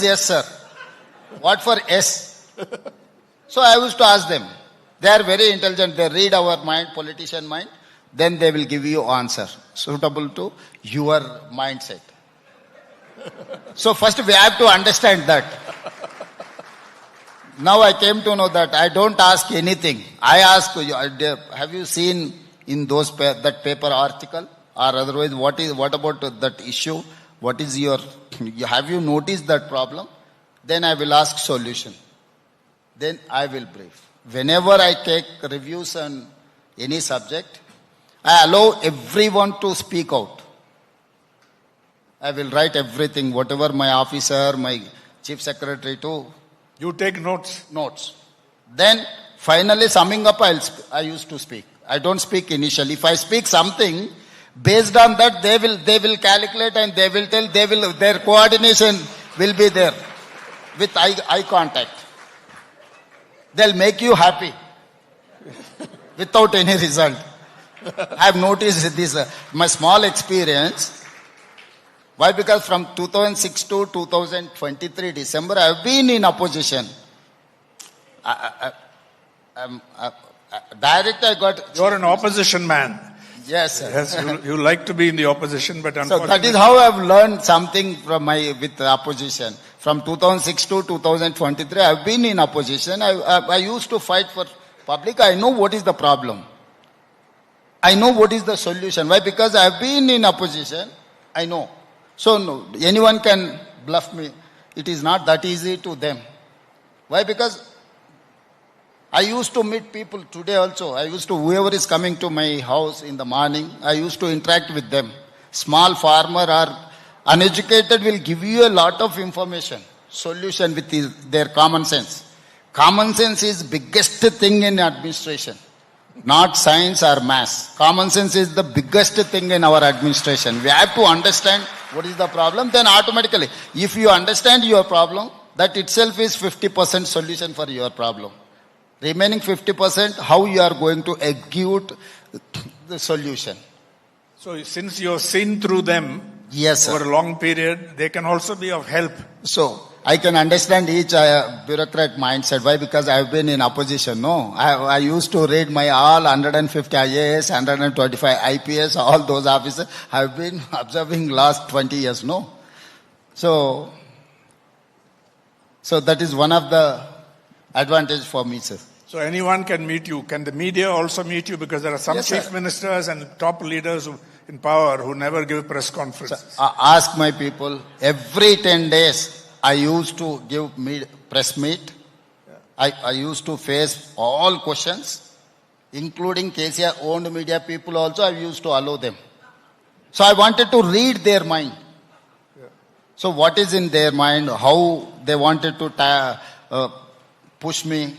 yes, sir? What for S? So I used to ask them. They are very intelligent. They read our mind, politician mind. Then they will give you answer suitable to your mindset. So first we have to understand that. Now I came to know that I don't ask anything. I ask, have you seen in those that paper article? Or otherwise, what about that issue? What is have you noticed that problem? Then I will ask solution. Then I will brief. Whenever I take reviews on any subject, I allow everyone to speak out. I will write everything, whatever my officer, my chief secretary to. You take notes? Notes. Then finally summing up, I used to speak. I don't speak initially. If I speak something, based on that they will calculate and they will tell, their coordination will be there with eye contact. They'll make you happy without any result. I have noticed this, my small experience. Why? Because from 2006 to 2023 December, I have been in opposition. Direct I got... You're an opposition man. Yes, sir. Yes, you like to be in the opposition, but unfortunately... So that is how I have learned something from with the opposition. From 2006 to 2023, I have been in opposition. I used to fight for public. I know what is the problem. I know what is the solution. Why? Because I have been in opposition. I know. So no, anyone can bluff me. It is not that easy to them. Why? Because I used to meet people today also. Whoever is coming to my house in the morning, I used to interact with them. Small farmer or uneducated will give you a lot of information, solution with their common sense. Common sense is biggest thing in administration, not science or maths. Common sense is the biggest thing in our administration. We have to understand what is the problem, then automatically, if you understand your problem, that itself is 50% solution for your problem. Remaining 50%, how you are going to execute the solution. So since you have seen through them, yes, over a long period, they can also be of help. So I can understand each bureaucrat mindset. Why? Because I have been in opposition. No, I used to read my all 150 IAS, 125 IPS, all those officers. I have been observing last 20 years. No, so that is one of the advantage for me, sir. So anyone can meet you. Can the media also meet you? Because there are some chief ministers and top leaders in power who never give press conferences. So, ask my people. Every 10 days, I used to give press meet. I used to face all questions, including KCR owned media people also. I used to allow them. So I wanted to read their mind. So what is in their mind? How they wanted to push me.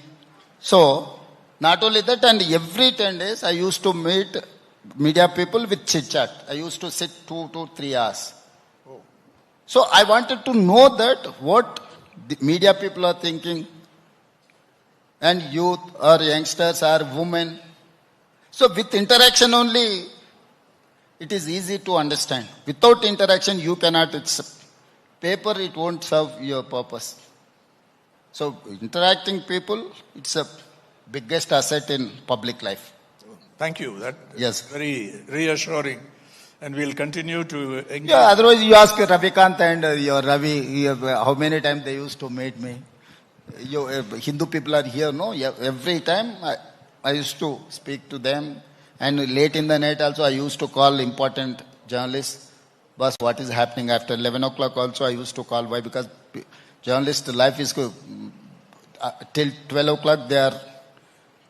So, not only that, and every 10 days, I used to meet media people with chit-chat. I used to sit 2 to 3 hours. Oh. So, I wanted to know that what the media people are thinking, and youth or youngsters or women. So, with interaction only, it is easy to understand. Without interaction, you cannot, paper, it won't serve your purpose. So, interacting people, it's a biggest asset in public life. Thank you. That is very reassuring. And we'll continue to engage. Yeah, otherwise you ask Ravikant and your Ravi, how many times they used to meet me. Hindu people are here, no? Every time I used to speak to them. And late in the night also I used to call important journalists. Boss, what is happening after 11 o'clock also I used to call. Why? Because journalist life is till 12 o'clock they are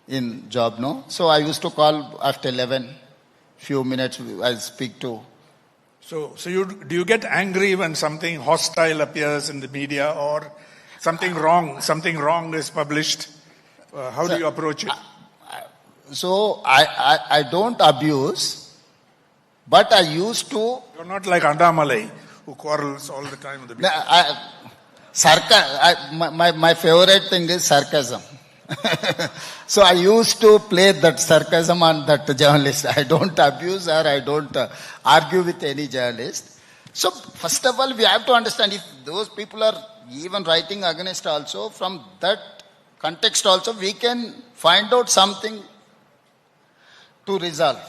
in job, no? So I used to call after 11, few minutes I speak to. So do you get angry when something hostile appears in the media or something wrong is published? How do you approach it? So I don't abuse, but I used to. You're not like Andamalai who quarrels all the time with the media. My favorite thing is sarcasm. So I used to play that sarcasm on that journalist. I don't abuse or I don't argue with any journalist. So first of all, we have to understand if those people are even writing against also, from that context also, we can find out something to resolve.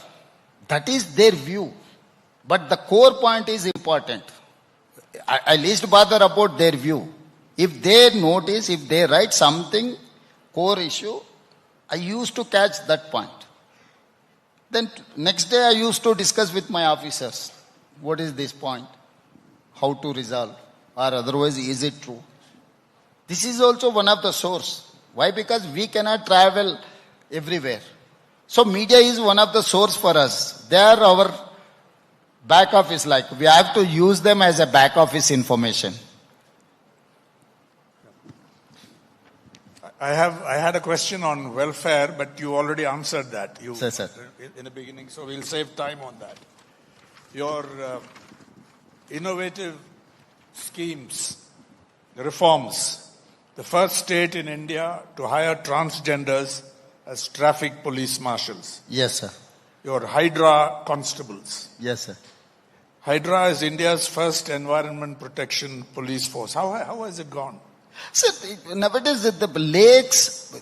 That is their view. But the core point is important. I least bother about their view. If they notice, if they write something, core issue, I used to catch that point. Then next day I used to discuss with my officers. What is this point? How to resolve? Or otherwise, is it true? This is also one of the source. Why? Because we cannot travel everywhere. So media is one of the source for us. They are our back office, like we have to use them as a back office information. I had a question on welfare, but you already answered that. Sir. In the beginning, so we'll save time on that. Your innovative schemes, reforms, the first state in India to hire transgenders as traffic police marshals. Yes, sir. Your Hydra constables. Yes, sir. Hydra is India's first environment protection police force. How has it gone? Sir, nowadays the lakes,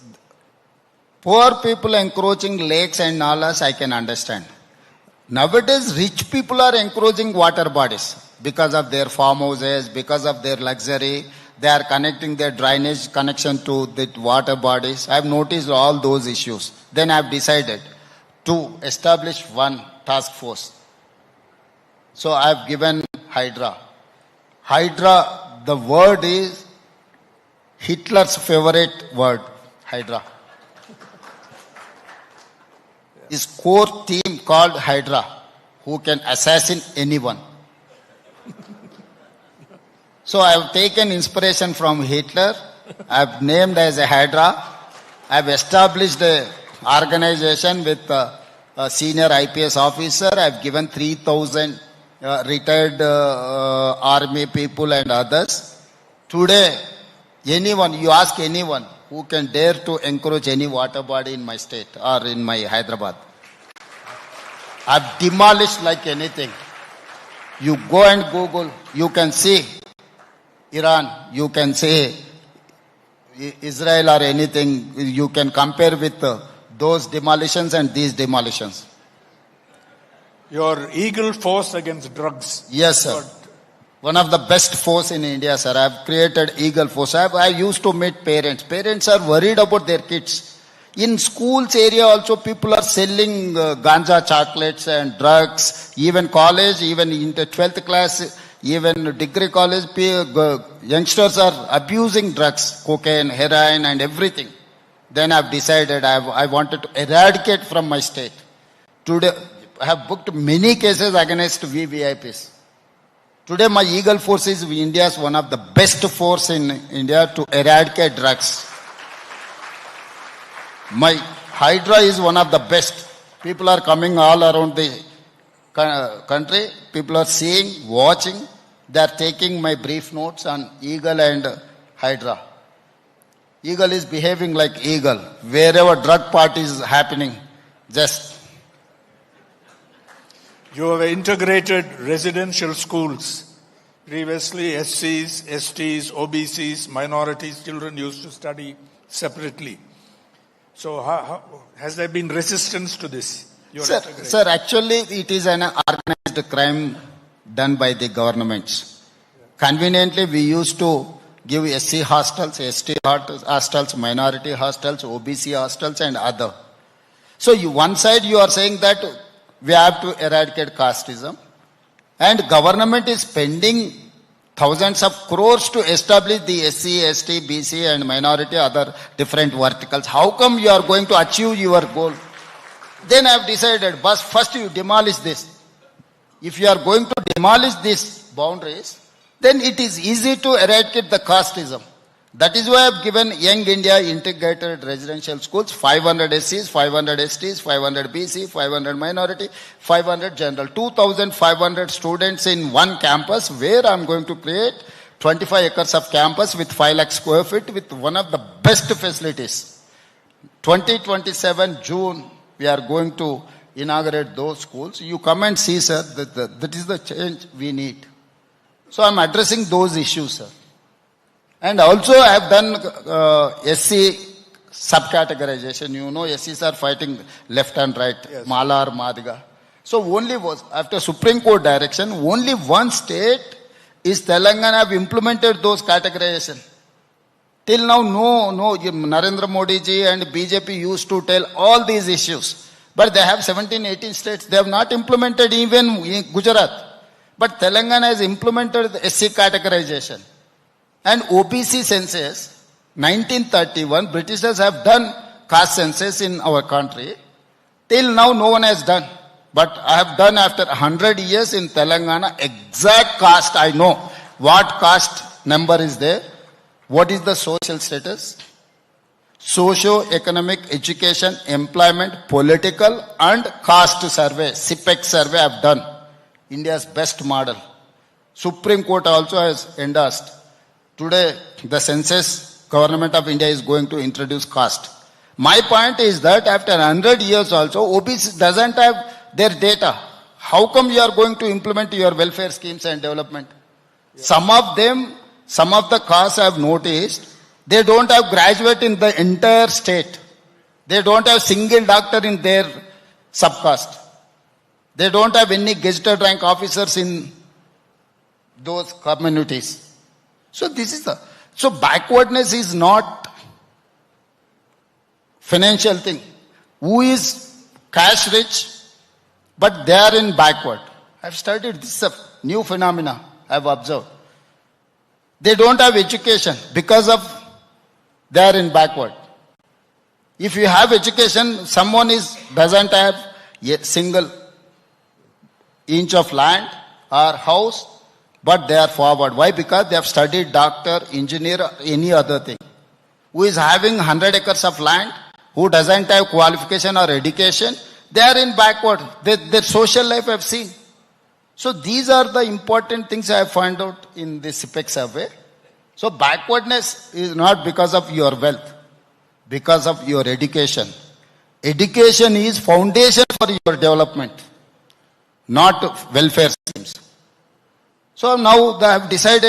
poor people encroaching lakes and nalas, I can understand. Nowadays, rich people are encroaching water bodies because of their farmhouses, because of their luxury. They are connecting their drainage connection to the water bodies. I have noticed all those issues. Then I have decided to establish one task force. So I have given Hydra. Hydra, the word is Hitler's favorite word, Hydra. His core team called Hydra, who can assassinate anyone. So I have taken inspiration from Hitler. I have named as a Hydra. I have established an organization with a senior IPS officer. I have given 3,000 retired army people and others. Today, anyone, you ask anyone who can dare to encroach any water body in my state or in my Hyderabad. I've demolished like anything. You go and Google, you can see Iran, you can say Israel or anything, you can compare with those demolitions and these demolitions. Your Eagle Force against drugs. Yes, sir. One of the best force in India, sir. I have created Eagle Force. I used to meet parents. Parents are worried about their kids. In schools area also, people are selling ganja chocolates and drugs. Even college, even in the 12th class, even degree college, youngsters are abusing drugs, cocaine, heroin and everything. Then I have decided I wanted to eradicate from my state. Today, I have booked many cases against VVIPs. Today, my Eagle Force is India's one of the best force in India to eradicate drugs. My Hydra is one of the best. People are coming all around the country. People are seeing, watching. They are taking my brief notes on Eagle and Hydra. Eagle is behaving like eagle. Wherever drug party is happening, just... You have integrated residential schools. Previously, SCs, STs, OBCs, minorities, children used to study separately. So has there been resistance to this? Sir, actually it is an organized crime done by the governments. Conveniently, we used to give SC hostels, ST hostels, minority hostels, OBC hostels and other. So one side you are saying that we have to eradicate casteism, and government is spending thousands of crores to establish the SC, ST, BC and minority other different verticals. How come you are going to achieve your goal? Then I have decided, but first you demolish this. If you are going to demolish these boundaries, then it is easy to eradicate the casteism. That is why I have given Young India Integrated Residential Schools, 500 SCs, 500 STs, 500 BC, 500 minority, 500 general. 2,500 students in one campus where I am going to create 25 acres of campus with 5 lakh square feet with one of the best facilities. 2027 June, we are going to inaugurate those schools. You come and see, sir, that is the change we need. So I'm addressing those issues, sir. And also I have done SC subcategorization. You know, SCs are fighting left and right, Yes. Malar, Madiga. So only was, after Supreme Court direction, only one state is Telangana have implemented those categorization. Till now, no, Narendra Modi ji and BJP used to tell all these issues. But they have 17, 18 states. They have not implemented even in Gujarat. But Telangana has implemented the SC categorization. And OBC census, 1931, Britishers have done caste census in our country. Till now, no one has done. But I have done after 100 years in Telangana, exact caste I know. What caste number is there? What is the social status? Socio-economic, education, employment, political and caste survey, CPEC survey I have done. India's best model. Supreme Court also has endorsed. Today, the census, government of India is going to introduce caste. My point is that after 100 years also, OBC doesn't have their data. How come you are going to implement your welfare schemes and development? Yeah. Some of them, some of the castes I have noticed, they don't have graduate in the entire state. They don't have single doctor in their subcaste. They don't have any gazetted rank officers in those communities. So this is so backwardness is not financial thing. Who is cash rich, but they are in backward. I've studied this is a new phenomena I've observed. They don't have education because of they are in backward. If you have education, someone doesn't have a single inch of land or house, but they are forward. Why? Because they have studied doctor, engineer, or any other thing. Who is having 100 acres of land, who doesn't have qualification or education, they are in backward. Their social life I have seen. So these are the important things I have found out in this CPEC survey. So backwardness is not because of your wealth, because of your education. Education is foundation for your development, not welfare schemes. So now I have decided